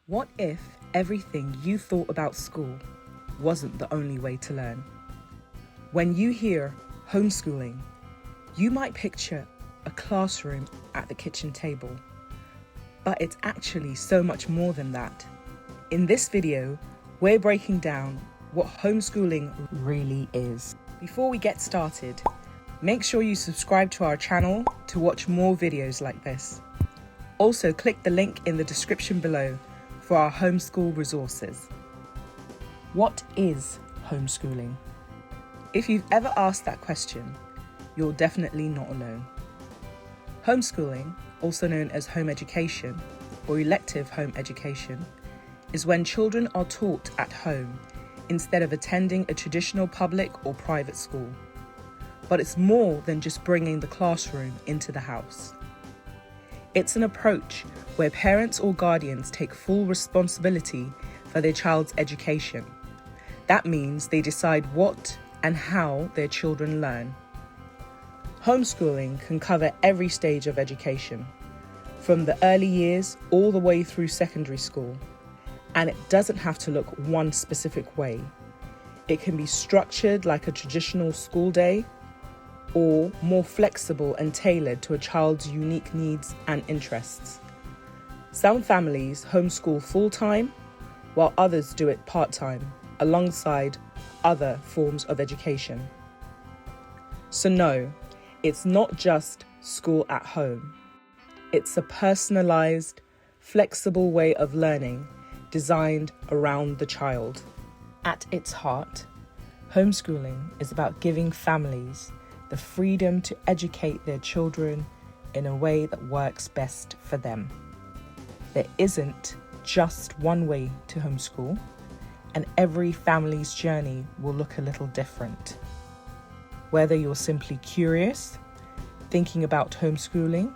What if everything you thought about school wasn't the only way to learn? When you hear homeschooling, you might picture a classroom at the kitchen table, but it's actually so much more than that. In this video, we're breaking down what homeschooling really is. Before we get started, make sure you subscribe to our channel to watch more videos like this. Also, click the link in the description below for our homeschool resources. What is homeschooling? If you've ever asked that question, you're definitely not alone. Homeschooling, also known as home education or elective home education, is when children are taught at home instead of attending a traditional public or private school. But it's more than just bringing the classroom into the house. It's an approach where parents or guardians take full responsibility for their child's education. That means they decide what and how their children learn. Homeschooling can cover every stage of education, from the early years all the way through secondary school, and it doesn't have to look one specific way. It can be structured like a traditional school day, or more flexible and tailored to a child's unique needs and interests. Some families homeschool full-time, while others do it part-time, alongside other forms of education. So no, it's not just school at home. It's a personalised, flexible way of learning designed around the child. At its heart, homeschooling is about giving families the freedom to educate their children in a way that works best for them. There isn't just one way to homeschool, and every family's journey will look a little different. Whether you're simply curious, thinking about homeschooling,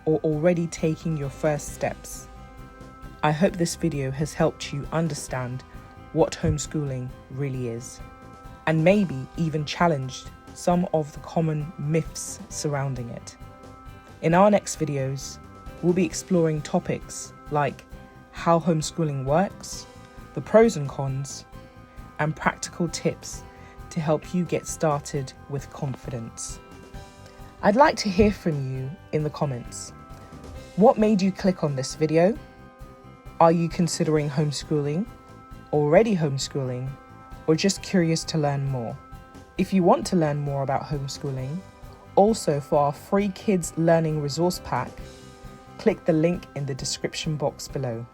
or already taking your first steps, I hope this video has helped you understand what homeschooling really is, and maybe even challenged some of the common myths surrounding it. In our next videos, we'll be exploring topics like how homeschooling works, the pros and cons, and practical tips to help you get started with confidence. I'd like to hear from you in the comments. What made you click on this video? Are you considering homeschooling, already homeschooling, or just curious to learn more? If you want to learn more about homeschooling, also for our free kids learning resource pack, click the link in the description box below.